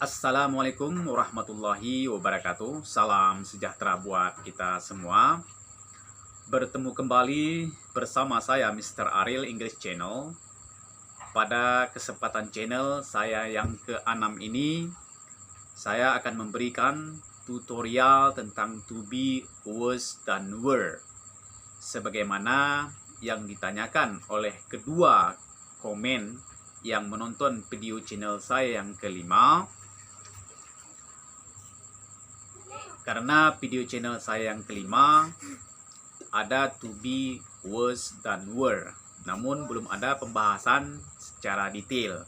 Assalamualaikum warahmatullahi wabarakatuh. Salam sejahtera buat kita semua. Bertemu kembali bersama saya Mr. Ariel English Channel. Pada kesempatan channel saya yang ke-6 ini, saya akan memberikan tutorial tentang to be, was, dan were. Sebagaimana yang ditanyakan oleh kedua komen yang menonton video channel saya yang kelima. Karena video channel saya yang kelima ada to be, was, dan were, namun belum ada pembahasan secara detail.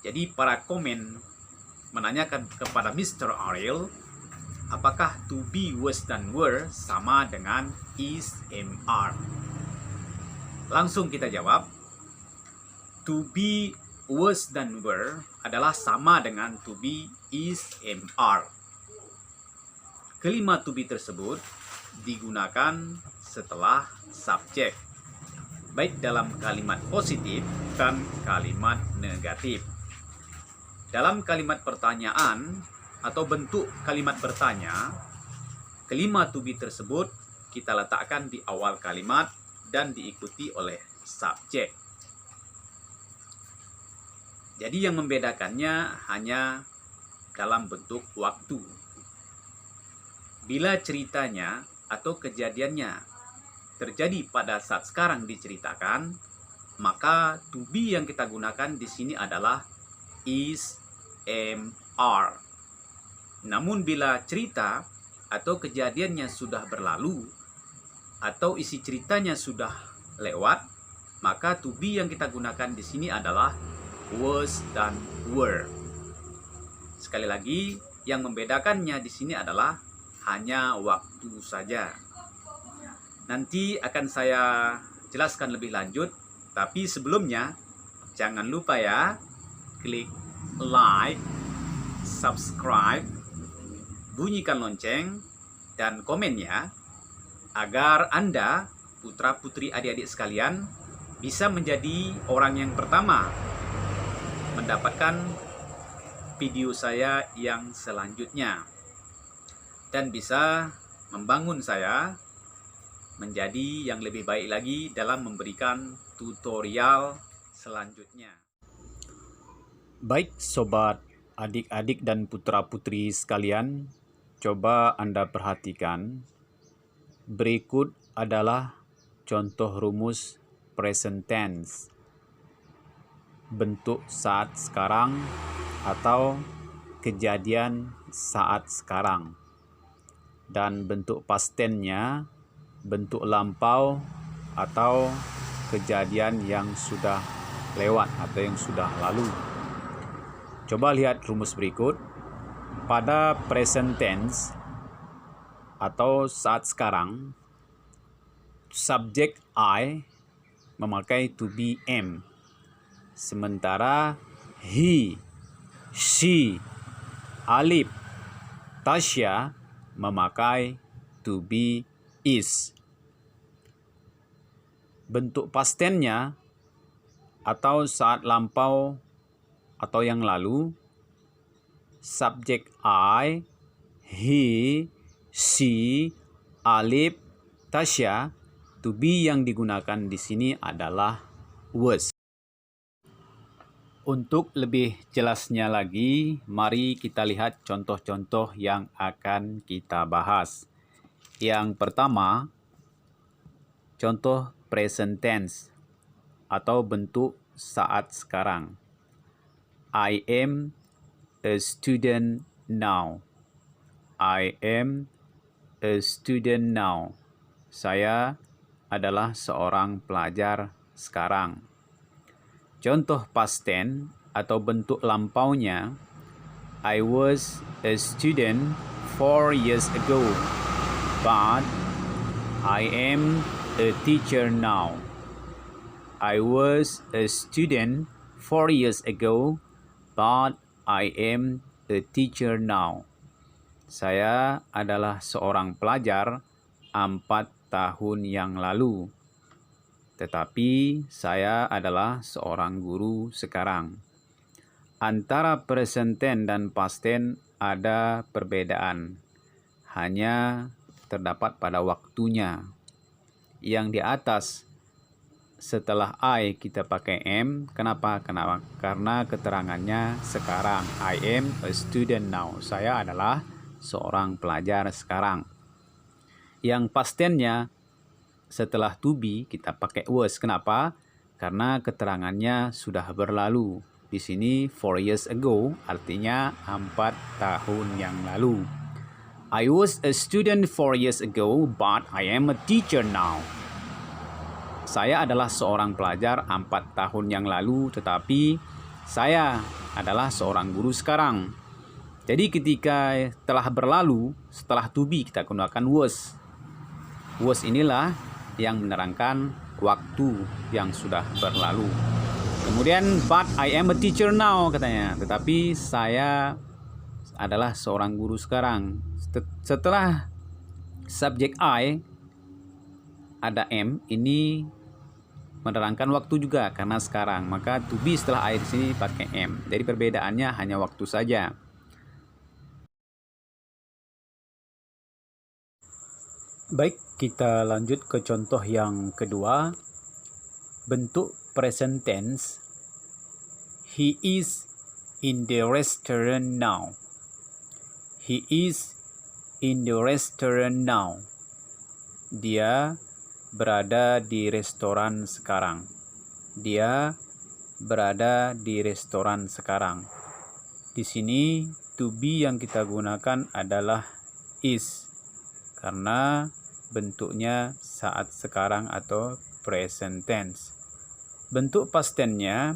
Jadi para komen menanyakan kepada Mr. Ariel, apakah to be, was, dan were sama dengan is, am, are? Langsung kita jawab. To be, was, dan were adalah sama dengan to be, is, am, are. Kelima to be tersebut digunakan setelah subjek, baik dalam kalimat positif dan kalimat negatif. Dalam kalimat pertanyaan atau bentuk kalimat bertanya, kelima to be tersebut kita letakkan di awal kalimat dan diikuti oleh subjek. Jadi yang membedakannya hanya dalam bentuk waktu. Bila ceritanya atau kejadiannya terjadi pada saat sekarang diceritakan, maka to be yang kita gunakan di sini adalah is, am, are. Namun bila cerita atau kejadiannya sudah berlalu atau isi ceritanya sudah lewat, maka to be yang kita gunakan di sini adalah was dan were. Sekali lagi, yang membedakannya di sini adalah hanya waktu saja. Nanti akan saya jelaskan lebih lanjut, tapi sebelumnya jangan lupa ya, klik like, subscribe, bunyikan lonceng, dan komen ya, agar Anda, putra-putri adik-adik sekalian, bisa menjadi orang yang pertama mendapatkan video saya yang selanjutnya, dan bisa membangun saya menjadi yang lebih baik lagi dalam memberikan tutorial selanjutnya. Baik sobat, adik-adik dan putra-putri sekalian, coba Anda perhatikan. Berikut adalah contoh rumus present tense. Bentuk saat sekarang atau kejadian saat sekarang. Dan bentuk past tense-nya bentuk lampau atau kejadian yang sudah lewat atau yang sudah lalu. Coba lihat rumus berikut. Pada present tense atau saat sekarang, subjek I memakai to be am. Sementara he, she, Alif, Tasya memakai to be is. Bentuk past tense-nya atau saat lampau atau yang lalu, subjek I, he, she, Alif, Tasya, to be yang digunakan di sini adalah was. Untuk lebih jelasnya lagi, mari kita lihat contoh-contoh yang akan kita bahas. Yang pertama, contoh present tense atau bentuk saat sekarang. I am a student now. I am a student now. Saya adalah seorang pelajar sekarang. Contoh past tense atau bentuk lampaunya, I was a student 4 years ago, but I am a teacher now. I was a student 4 years ago, but I am a teacher now. Saya adalah seorang pelajar 4 tahun yang lalu, tetapi saya adalah seorang guru sekarang. Antara present tense dan past tense ada perbedaan. Hanya terdapat pada waktunya. Yang di atas setelah I kita pakai am. Kenapa? Karena keterangannya sekarang. I am a student now. Saya adalah seorang pelajar sekarang. Yang past tense-nya setelah to be kita pakai was. Kenapa? Karena keterangannya sudah berlalu. Di sini 4 years ago artinya 4 tahun yang lalu. I was a student 4 years ago, but I am a teacher now. Saya adalah seorang pelajar 4 tahun yang lalu, tetapi saya adalah seorang guru sekarang. Jadi ketika telah berlalu, setelah to be kita gunakan was. Was inilah yang menerangkan waktu yang sudah berlalu. Kemudian, but I am a teacher now katanya. Tetapi saya adalah seorang guru sekarang. Setelah subjek I ada am, ini menerangkan waktu juga karena sekarang. Maka to be setelah I di sini pakai am. Jadi perbedaannya hanya waktu saja. Baik, kita lanjut ke contoh yang kedua. Bentuk present tense. He is in the restaurant now. He is in the restaurant now. Dia berada di restoran sekarang. Dia berada di restoran sekarang. Di sini to be yang kita gunakan adalah is. Karena bentuknya saat sekarang atau present tense. Bentuk past tense-nya,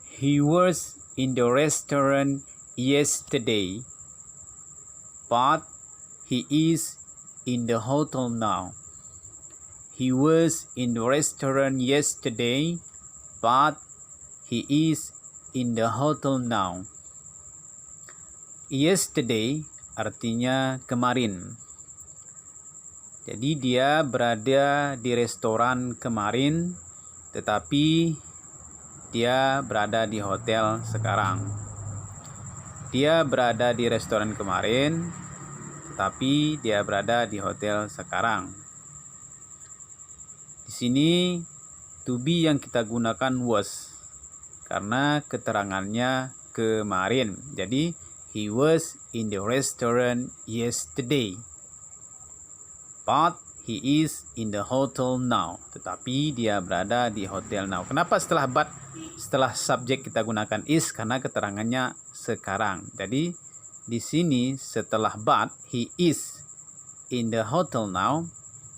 he was in the restaurant yesterday, but he is in the hotel now. He was in the restaurant yesterday, but he is in the hotel now. Yesterday artinya kemarin. Jadi dia berada di restoran kemarin, tetapi dia berada di hotel sekarang. Dia berada di restoran kemarin, tetapi dia berada di hotel sekarang. Di sini to be yang kita gunakan was karena keterangannya kemarin. Jadi he was in the restaurant yesterday, but he is in the hotel now. Tetapi dia berada di hotel now. Kenapa setelah but, setelah subjek kita gunakan is? Karena keterangannya sekarang. Jadi di sini setelah but, he is in the hotel now.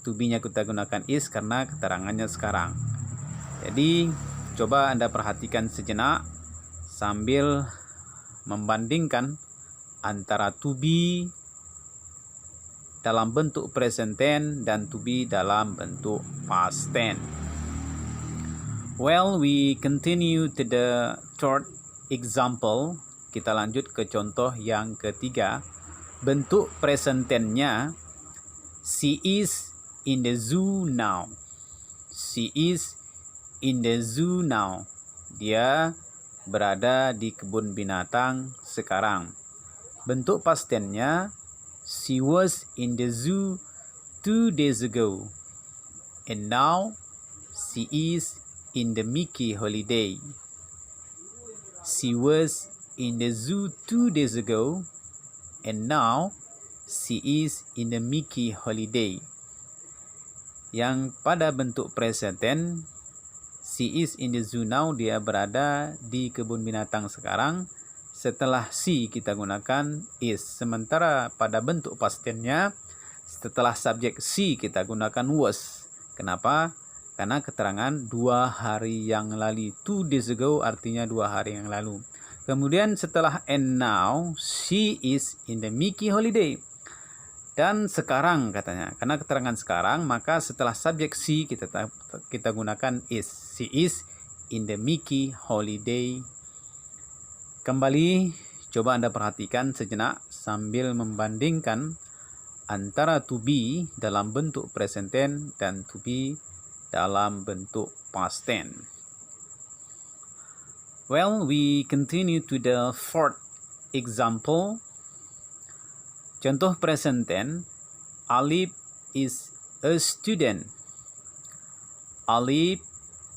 To be-nya kita gunakan is karena keterangannya sekarang. Jadi coba Anda perhatikan sejenak sambil membandingkan antara to be dalam bentuk present tense dan to be dalam bentuk past tense. Well, we continue to the third example. Kita lanjut ke contoh yang ketiga. Bentuk present tense-nya, she is in the zoo now. She is in the zoo now. Dia berada di kebun binatang sekarang. Bentuk past tense-nya, she was in the zoo 2 days ago, and now she is in the Mickey holiday. She was in the zoo 2 days ago, and now she is in the Mickey holiday. Yang pada bentuk present tense, she is in the zoo now, dia berada di kebun binatang sekarang. Setelah she kita gunakan is. Sementara pada bentuk past tense-nya, setelah subjek she kita gunakan was. Kenapa? Karena keterangan 2 hari yang lalu. 2 days ago artinya 2 hari yang lalu. Kemudian setelah and now, she is in the Mickey holiday. Dan sekarang katanya. Karena keterangan sekarang, maka setelah subjek she kita gunakan is. She is in the Mickey holiday. Kembali, coba Anda perhatikan sejenak sambil membandingkan antara to be dalam bentuk present tense dan to be dalam bentuk past tense. Well, we continue to the fourth example. Contoh present tense, Alif is a student. Alif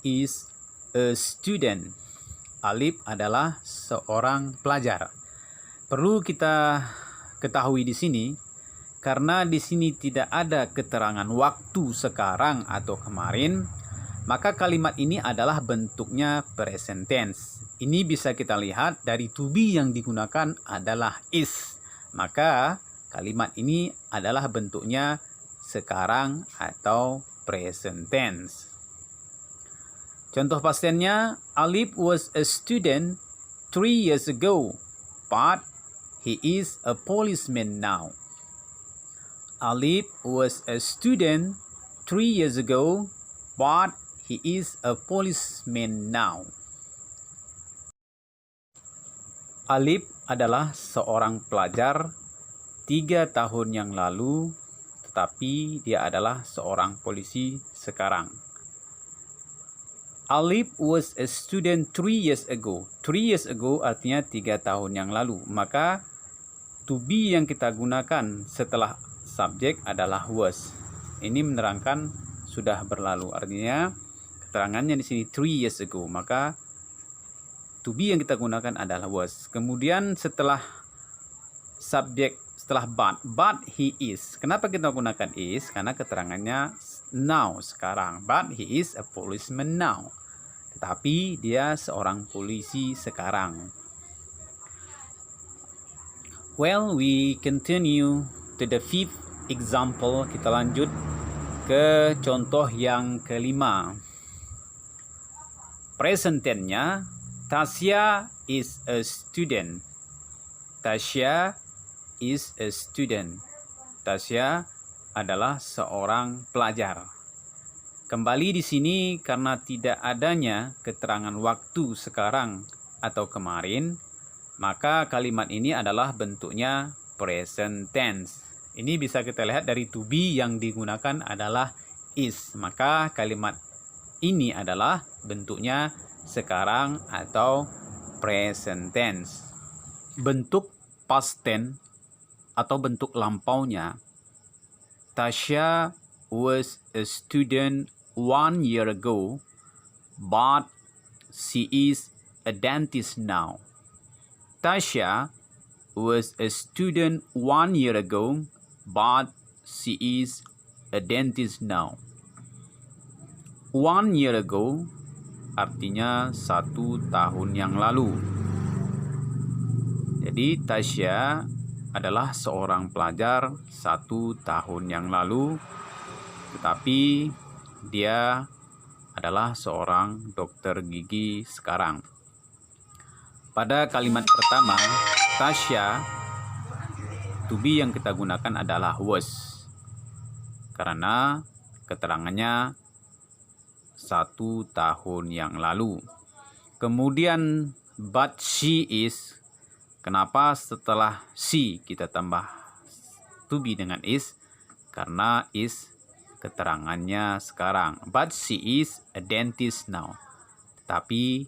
is a student. Alif adalah seorang pelajar. Perlu kita ketahui di sini, karena di sini tidak ada keterangan waktu sekarang atau kemarin, maka kalimat ini adalah bentuknya present tense. Ini bisa kita lihat dari to be yang digunakan adalah is. Maka kalimat ini adalah bentuknya sekarang atau present tense. Contoh past tense-nya, Alif was a student 3 years ago, but he is a policeman now. Alif was a student 3 years ago, but he is a policeman now. Alif adalah seorang pelajar 3 tahun yang lalu, tetapi dia adalah seorang polisi sekarang. Alif was a student 3 years ago. 3 years ago artinya 3 tahun yang lalu. Maka to be yang kita gunakan setelah subjek adalah was. Ini menerangkan sudah berlalu. Artinya keterangannya di sini 3 years ago. Maka to be yang kita gunakan adalah was. Kemudian setelah subjek, setelah but he is. Kenapa kita gunakan is? Karena keterangannya now, sekarang. But he is a policeman now. Tetapi dia seorang polisi sekarang. Well, we continue to the fifth example. Kita lanjut ke contoh yang kelima. Present tense-nya, Tasya is a student. Tasya is a student. Tasya adalah seorang pelajar. Kembali di sini karena tidak adanya keterangan waktu sekarang atau kemarin, maka kalimat ini adalah bentuknya present tense. Ini bisa kita lihat dari to be yang digunakan adalah is. Maka kalimat ini adalah bentuknya sekarang atau present tense. Bentuk past tense atau bentuk lampaunya, Tasya was a student 1 year ago, but she is a dentist now. Tasya was a student 1 year ago, but she is a dentist now. 1 year ago artinya 1 tahun yang lalu. Jadi Tasya adalah seorang pelajar 1 tahun yang lalu, tetapi dia adalah seorang dokter gigi sekarang. Pada kalimat pertama, Tasya, to be yang kita gunakan adalah was. Karena keterangannya 1 tahun yang lalu. Kemudian, but she is. Kenapa setelah she kita tambah to be dengan is? Karena is keterangannya sekarang. But she is a dentist now. Tapi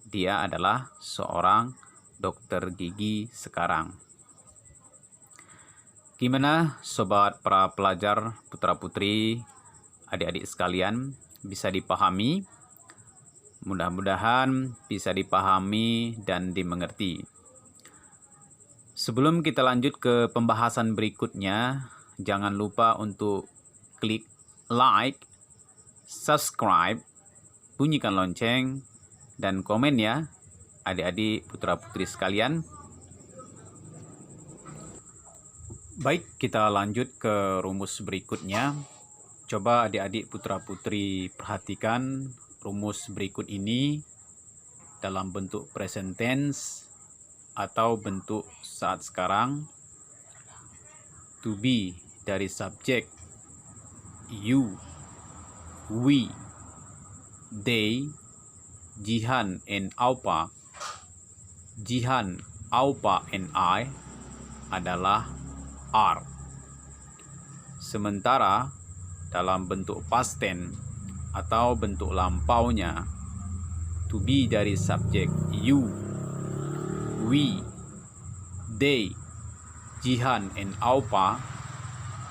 dia adalah seorang dokter gigi sekarang. Gimana sobat para pelajar, putra-putri, adik-adik sekalian, bisa dipahami? Mudah-mudahan bisa dipahami dan dimengerti. Sebelum kita lanjut ke pembahasan berikutnya, jangan lupa untuk klik like, subscribe, bunyikan lonceng, dan komen ya, adik-adik putra-putri sekalian. Baik, kita lanjut ke rumus berikutnya. Coba adik-adik putra-putri perhatikan rumus berikut ini dalam bentuk present tense atau bentuk saat sekarang. To be dari subjek you, we, they, Jihan and Aupa. Jihan, Aupa and I adalah are. Sementara dalam bentuk past tense atau bentuk lampaunya, to be dari subjek you, we, they, Jihan and Aupa.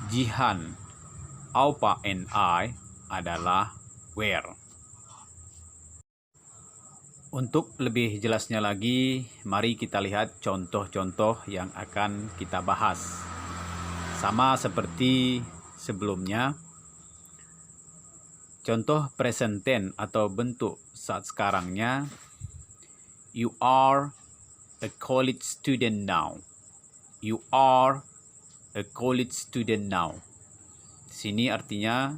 Jihan, Aupa and I adalah where. Untuk lebih jelasnya lagi, mari kita lihat contoh-contoh yang akan kita bahas. Sama seperti sebelumnya, contoh present tense atau bentuk saat sekarangnya, you are a college student now. You are a college student now. Di sini artinya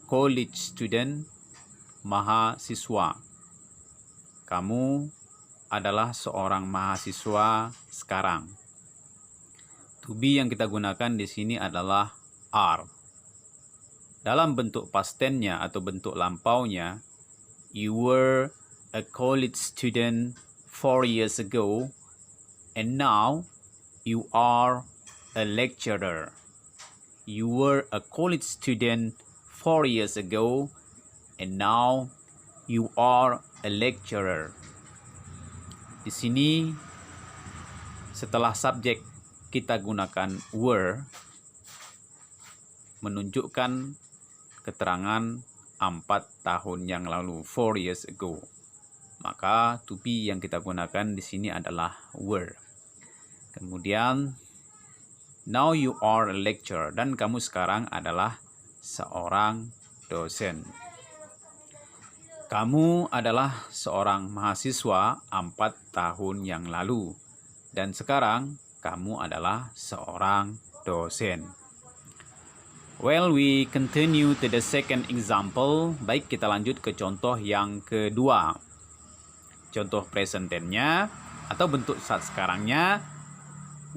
college student, mahasiswa. Kamu adalah seorang mahasiswa sekarang. To be yang kita gunakan di sini adalah are. Dalam bentuk past tense-nya atau bentuk lampaunya, you were a college student 4 years ago, and now you are a lecturer. You were a college student 4 years ago, and now you are a lecturer. Di sini, setelah subjek kita gunakan were, menunjukkan keterangan 4 tahun yang lalu, 4 years ago. Maka to be yang kita gunakan di sini adalah were. Kemudian, now you are a lecturer, dan kamu sekarang adalah seorang dosen. Kamu adalah seorang mahasiswa 4 tahun yang lalu, dan sekarang kamu adalah seorang dosen. Well, we continue to the second example. Baik, kita lanjut ke contoh yang kedua. Contoh present tense-nya atau bentuk saat sekarangnya,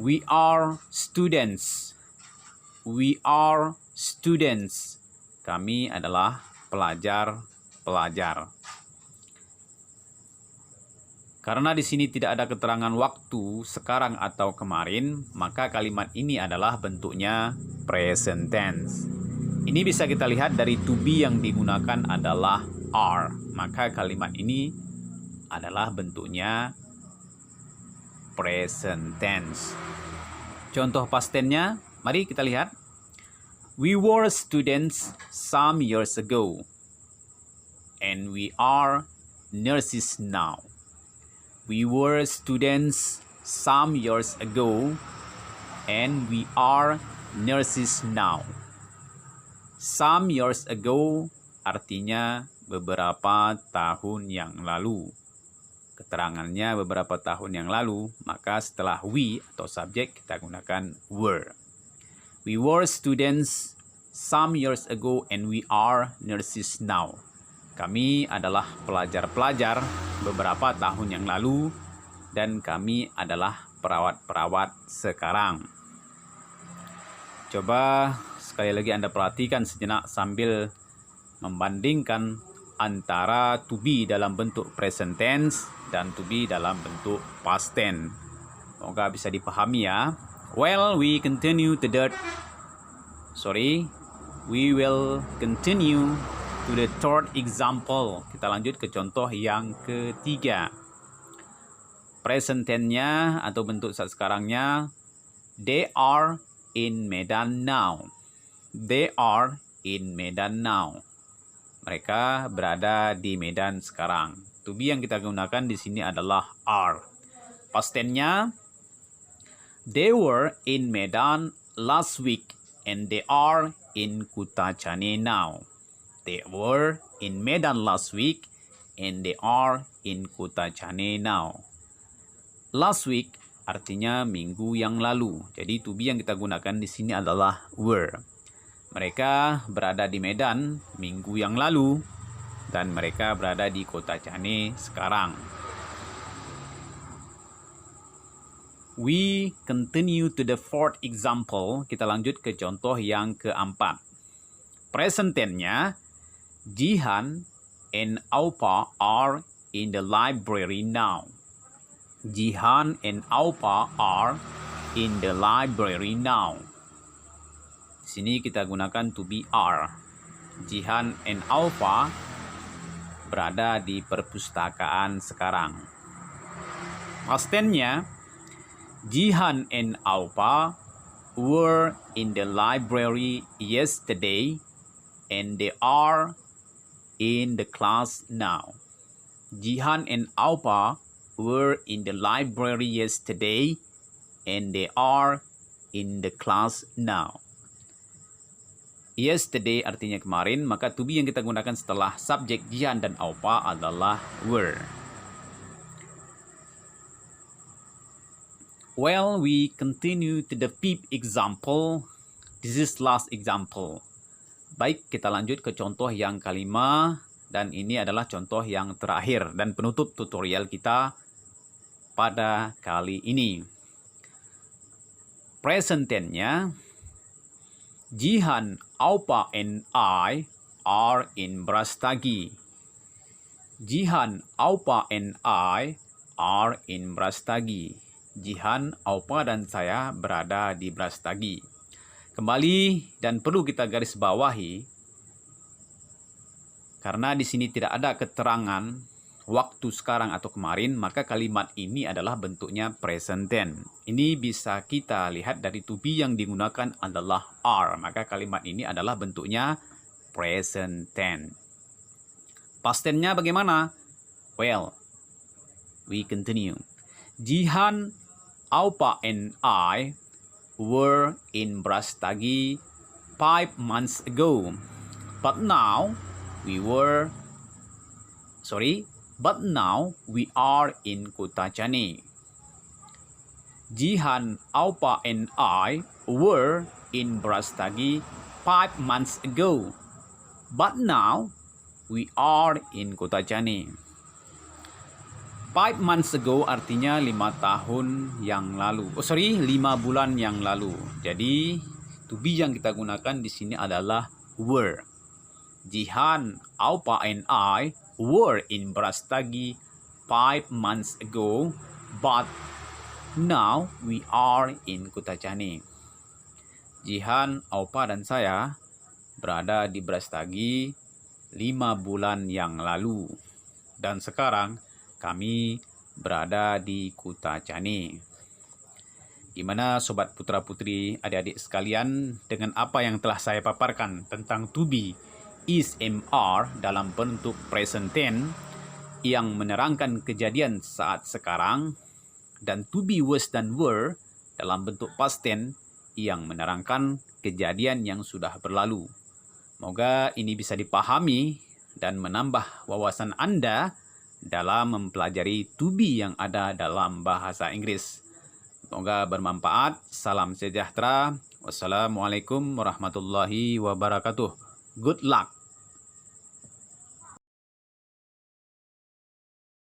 we are students. We are students. Kami adalah pelajar-pelajar. Karena di sini tidak ada keterangan waktu sekarang atau kemarin, maka kalimat ini adalah bentuknya present tense. Ini bisa kita lihat dari to be yang digunakan adalah are. Maka kalimat ini adalah bentuknya present tense. Contoh past tense-nya, mari kita lihat. We were students some years ago, and we are nurses now. We were students some years ago, and we are nurses now. Some years ago artinya beberapa tahun yang lalu. Keterangannya beberapa tahun yang lalu, maka setelah we atau subjek kita gunakan were. We were students some years ago and we are nurses now. Kami adalah pelajar-pelajar beberapa tahun yang lalu dan kami adalah perawat-perawat sekarang. Coba sekali lagi Anda perhatikan sejenak sambil membandingkan antara to be dalam bentuk present tense dan to be dalam bentuk past tense. Semoga bisa dipahami ya. Well, we will continue to the third example. Kita lanjut ke contoh yang ketiga. Present tense-nya atau bentuk saat sekarangnya, they are in Medan now. They are in Medan now. Mereka berada di Medan sekarang. To be yang kita gunakan di sini adalah are. Past tense-nya, they were in Medan last week and they are in Kutachane now. They were in Medan last week and they are in Kutachane now. Last week artinya minggu yang lalu. Jadi to be yang kita gunakan di sini adalah were. Mereka berada di Medan minggu yang lalu dan mereka berada di Kutachane sekarang. We continue to the fourth example. Kita lanjut ke contoh yang keempat. Present tense-nya, Jihan and Aupa are in the library now. Jihan and Aupa are in the library now. Di sini kita gunakan to be are. Jihan and Aupa berada di perpustakaan sekarang. Past tense-nya, Jihan and Aupa were in the library yesterday and they are in the class now. Jihan and Aupa were in the library yesterday and they are in the class now. Yesterday artinya kemarin, maka to be yang kita gunakan setelah subjek Jihan dan Aupa adalah were. Well, we continue to the fifth example. This is last example. Baik, kita lanjut ke contoh yang kelima, dan ini adalah contoh yang terakhir dan penutup tutorial kita pada kali ini. Present tense-nya, Jihan, Aupa, and I are in Brastagi. Jihan, Aupa, and I are in Brastagi. Jihan, Aupa, dan saya berada di Brastagi. Kembali, dan perlu kita garis bawahi, karena di sini tidak ada keterangan waktu sekarang atau kemarin, maka kalimat ini adalah bentuknya present tense. Ini bisa kita lihat dari to be yang digunakan adalah are, maka kalimat ini adalah bentuknya present tense. Past tense-nya bagaimana? Well, we continue. Jihan, Aupa, and I were in Brastagi 5 months ago, but now we are in Kutachani. Jihan, Aupa, and I were in Brastagi 5 months ago, but now we are in Kutachani. 5 months ago artinya 5 tahun yang lalu. 5 bulan yang lalu. Jadi to be yang kita gunakan di sini adalah were. Jihan, Aupa, and I were in Brastagi 5 months ago, but now we are in Kutachani. Jihan, Aupa, dan saya berada di Brastagi 5 bulan yang lalu. Dan sekarang kami berada di Kutachani. Gimana sobat putra putri adik-adik sekalian dengan apa yang telah saya paparkan tentang to be, is, am, are dalam bentuk present tense yang menerangkan kejadian saat sekarang, dan to be, was, dan were dalam bentuk past tense yang menerangkan kejadian yang sudah berlalu. Moga ini bisa dipahami dan menambah wawasan Anda dalam mempelajari to be yang ada dalam bahasa Inggris. Semoga bermanfaat. Salam sejahtera. Wassalamualaikum warahmatullahi wabarakatuh. Good luck.